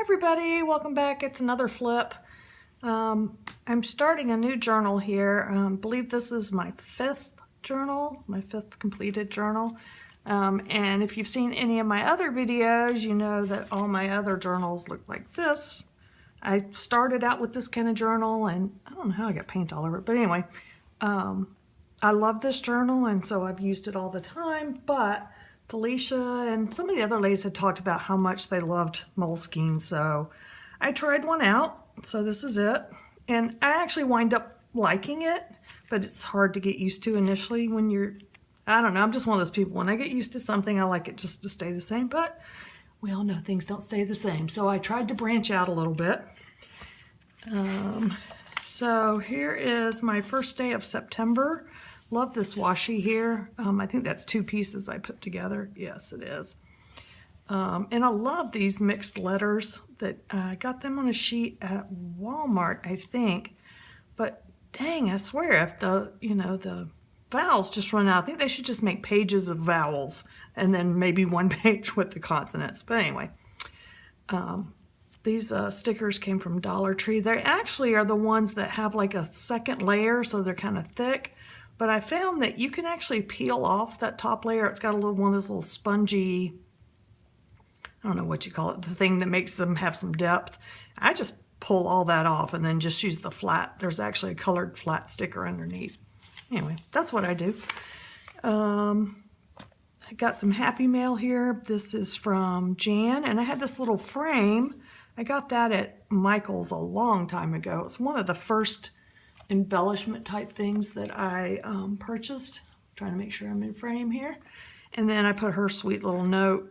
everybody, welcome back. It's another flip. I'm starting a new journal here. I believe this is my fifth journal, my fifth completed journal. And if you've seen any of my other videos, you know that all my other journals look like this. I started out with this kind of journal, and I don't know how I got paint all over it, but anyway, I love this journal, and so I've used it all the time. But Felicia and some of the other ladies had talked about how much they loved Moleskine, so I tried one out. So this is it, and I actually wind up liking it, but it's hard to get used to initially when you're, I don't know, I'm just one of those people. When I get used to something, I like it just to stay the same, but we all know things don't stay the same. So I tried to branch out a little bit. So here is my first day of September. Love this washi here. I think that's 2 pieces I put together. Yes, it is. And I love these mixed letters that I got them on a sheet at Walmart, I think. But dang, I swear, if the vowels just run out, I think they should just make pages of vowels and then maybe one page with the consonants. But anyway, these stickers came from Dollar Tree. They actually are the ones that have like a second layer, so they're kind of thick. But I found that you can actually peel off that top layer. It's got a little one of those little spongy, I don't know what you call it, the thing that makes them have some depth. I just pull all that off and then just use the flat. There's actually a colored flat sticker underneath. Anyway, that's what I do. I got some Happy Mail here. This is from Jan, and I had this little frame. I got that at Michael's a long time ago. It's one of the first embellishment type things that I purchased. I'm trying to make sure I'm in frame here. And then I put her sweet little note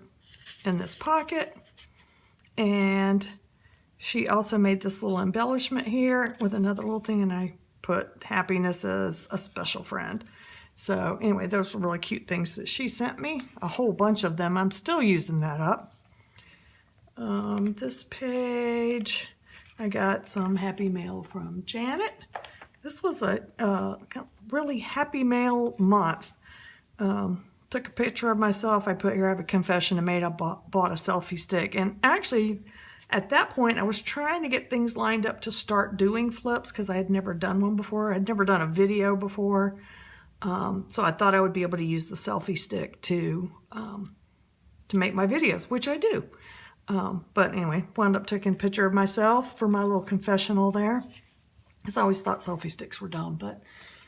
in this pocket. And she also made this little embellishment here with another little thing, and I put happiness as a special friend. So anyway, those were really cute things that she sent me. A whole bunch of them. I'm still using that up. This page, I got some Happy Mail from Janet. This was a really Happy Mail month. Took a picture of myself. I put here, I have a confession to make. I bought a selfie stick. And actually, at that point, I was trying to get things lined up to start doing flips because I had never done one before. I'd never done a video before. So I thought I would be able to use the selfie stick to make my videos, which I do. But anyway, wound up taking a picture of myself for my little confessional there. I always thought selfie sticks were dumb, but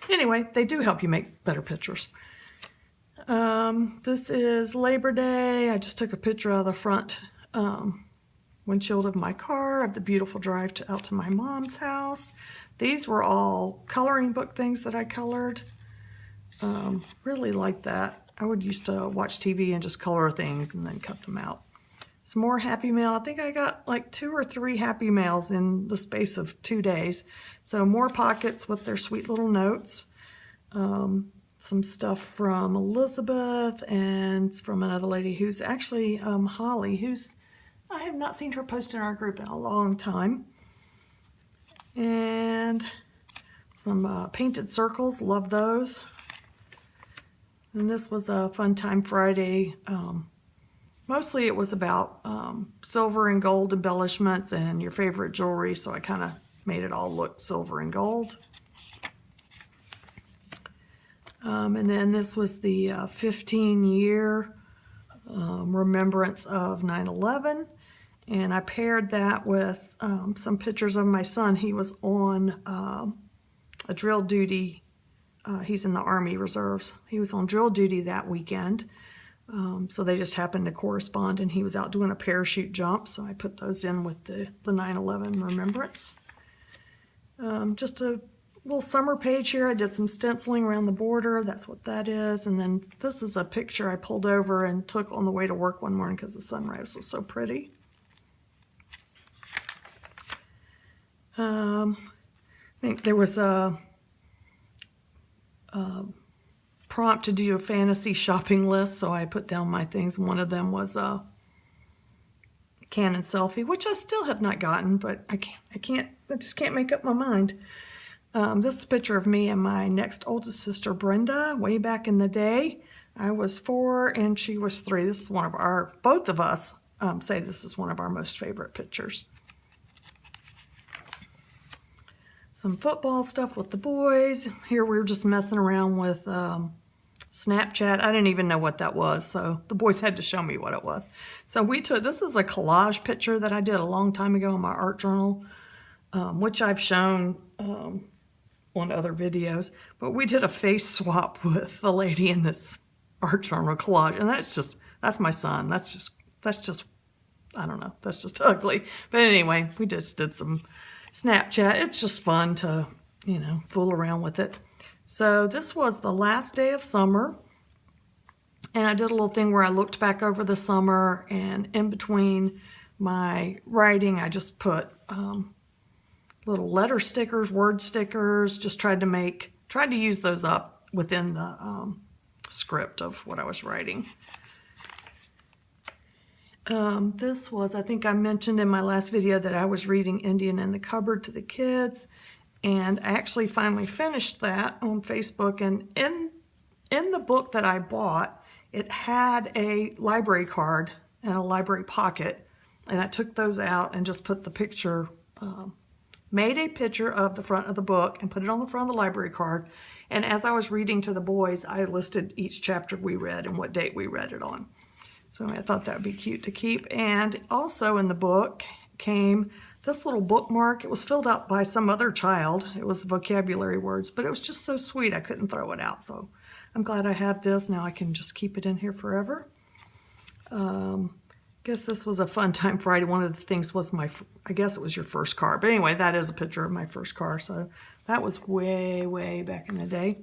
anyway, they do help you make better pictures. This is Labor Day. I just took a picture of the front windshield of my car of the beautiful drive out to my mom's house. These were all coloring book things that I colored. Really like that. I would used to watch TV and just color things and then cut them out. Some more Happy Mail. I think I got like 2 or 3 Happy Mails in the space of 2 days. So more pockets with their sweet little notes. Some stuff from Elizabeth and from another lady who's actually Holly, who's, I have not seen her post in our group in a long time. And some painted circles, love those. And this was a Fun Time Friday. Mostly it was about silver and gold embellishments and your favorite jewelry, so I kind of made it all look silver and gold. And then this was the 15-year remembrance of 9/11, and I paired that with some pictures of my son. He was on a drill duty. He's in the Army Reserves. He was on drill duty that weekend. So they just happened to correspond, and he was out doing a parachute jump, so I put those in with the 9/11 remembrance. Just a little summer page here. I did some stenciling around the border. That's what that is. And then this is a picture I pulled over and took on the way to work one morning because the sunrise was so pretty. I think there was a prompt to do a fantasy shopping list, so I put down my things. One of them was a Canon selfie, which I still have not gotten, but I just can't make up my mind. This is a picture of me and my next oldest sister Brenda way back in the day. I was 4 and she was 3. This is one of both of us say this is one of our most favorite pictures. Some football stuff with the boys. Here we were just messing around with Snapchat. I didn't even know what that was, so the boys had to show me what it was. So we took, this is a collage picture that I did a long time ago in my art journal, which I've shown on other videos. But we did a face swap with the lady in this art journal collage, and that's my son. That's just I don't know, that's just ugly. But anyway, we just did some Snapchat. It's just fun to, you know, fool around with it. So this was the last day of summer, and I did a little thing where I looked back over the summer, and in between my writing I just put little letter stickers, word stickers, just tried to use those up within the script of what I was writing. This was, I think I mentioned in my last video that I was reading Indian in the Cupboard to the kids, and I actually finally finished that on Facebook. And in the book that I bought, it had a library card and a library pocket, and I took those out and just put the picture, made a picture of the front of the book and put it on the front of the library card. And as I was reading to the boys, I listed each chapter we read and what date we read it on. So I thought that would be cute to keep. And also in the book came this little bookmark. It was filled out by some other child. It was vocabulary words, but it was just so sweet I couldn't throw it out. So I'm glad I have this. Now I can just keep it in here forever. Guess this was a fun time Friday. One of the things was I guess it was your first car. But anyway, that is a picture of my first car. So that was way, way back in the day.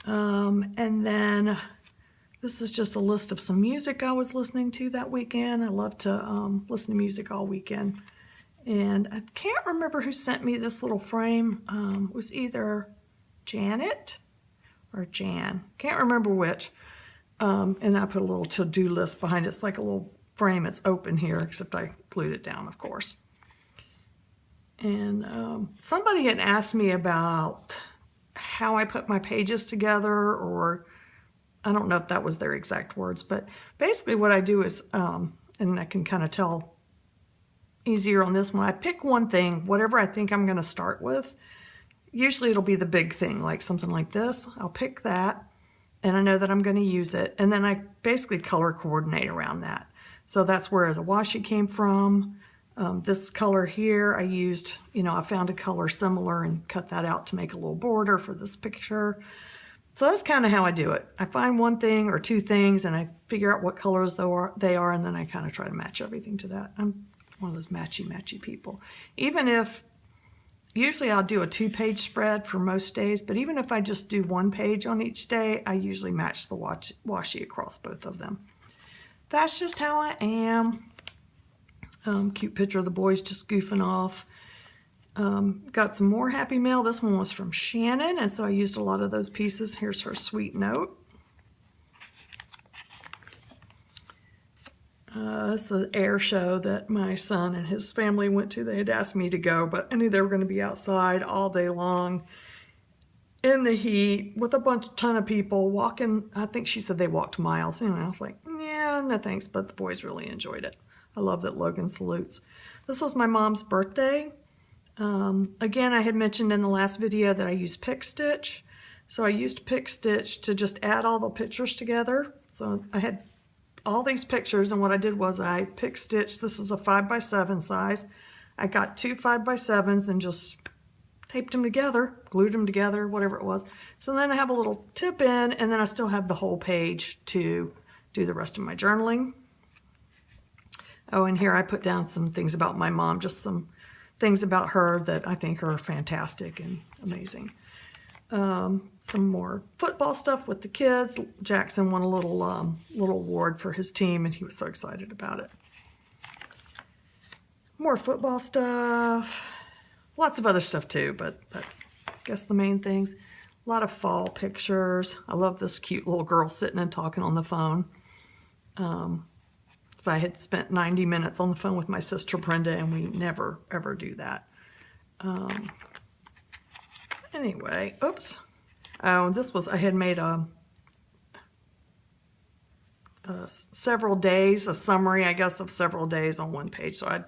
And then this is just a list of some music I was listening to that weekend. I love to listen to music all weekend. And I can't remember who sent me this little frame. It was either Janet or Jan. Can't remember which. And I put a little to-do list behind it. It's like a little frame. It's open here, except I glued it down, of course. And somebody had asked me about how I put my pages together, or I don't know if that was their exact words, but basically what I do is, and I can kind of tell easier on this one, I pick one thing, whatever I think I'm going to start with. Usually it'll be the big thing, like something like this. I'll pick that, and I know that I'm going to use it, and then I basically color coordinate around that. So that's where the washi came from. This color here, I used, I found a color similar and cut that out to make a little border for this picture. So that's kind of how I do it. I find one thing or two things and I figure out what colors they are, and then I kind of try to match everything to that. I'm one of those matchy people. Usually I'll do a 2-page spread for most days, but even if I just do 1 page on each day, I usually match the washi across both of them. That's just how I am. Cute picture of the boys just goofing off. Got some more Happy Mail. This one was from Shannon, and so I used a lot of those pieces. Here's her sweet note. This is an air show that my son and his family went to. They had asked me to go, but I knew they were going to be outside all day long in the heat with a ton of people walking. I think she said they walked miles. Anyway, I was like, yeah, no thanks, but the boys really enjoyed it. I love that Logan salutes. This was my mom's birthday. Again, I had mentioned in the last video that I used Pick Stitch. So I used Pick Stitch to just add all the pictures together. So I had all these pictures, and what I did was I Pick Stitch. This is a 5x7 size. I got 2 5x7s and just taped them together, glued them together, whatever it was. So then I have a little tip in, and then I still have the whole page to do the rest of my journaling. Oh, and here I put down some things about my mom, just some things about her that I think are fantastic and amazing. Some more football stuff with the kids. Jackson won a little award for his team, and he was so excited about it. More football stuff. Lots of other stuff too, but that's, I guess, the main things. A lot of fall pictures. I love this cute little girl sitting and talking on the phone. So I had spent 90 minutes on the phone with my sister Brenda, and we never ever do that. Anyway, oops. Oh, this was, I had made several days, a summary, I guess, of several days on one page. So I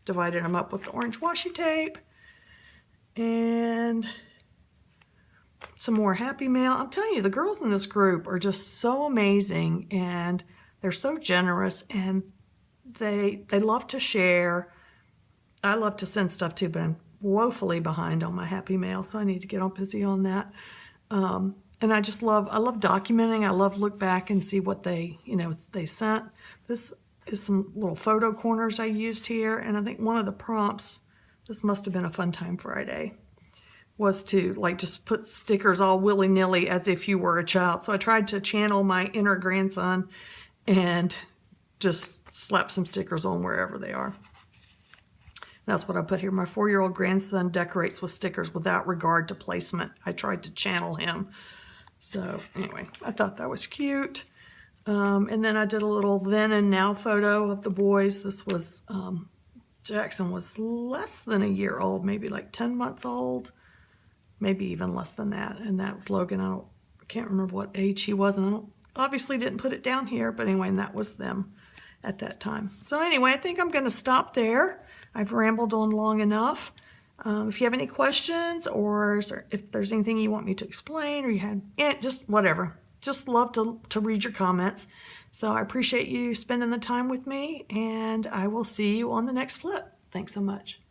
divided them up with the orange washi tape. And some more Happy Mail. I'm telling you, the girls in this group are just so amazing, and they're so generous, and they love to share. I love to send stuff too, but I'm woefully behind on my Happy Mail, so I need to get on busy on that. And I love documenting. I love look back and see what they sent. This is some little photo corners I used here, and I think one of the prompts, this must have been a Fun Time Friday, was to like just put stickers all willy-nilly as if you were a child. So I tried to channel my inner grandson and just slap some stickers on wherever they are. That's what I put here. My 4-year-old grandson decorates with stickers without regard to placement. I tried to channel him. So anyway, I thought that was cute. And then I did a little then and now photo of the boys. This was, Jackson was less than a year old, maybe like 10 months old, maybe even less than that. And that was Logan. I can't remember what age he was, and I obviously didn't put it down here, but anyway, and that was them at that time. So anyway, I think I'm going to stop there. I've rambled on long enough. If you have any questions, or if there's anything you want me to explain, or you had just whatever, just love to read your comments. So I appreciate you spending the time with me, and I will see you on the next flip. Thanks so much.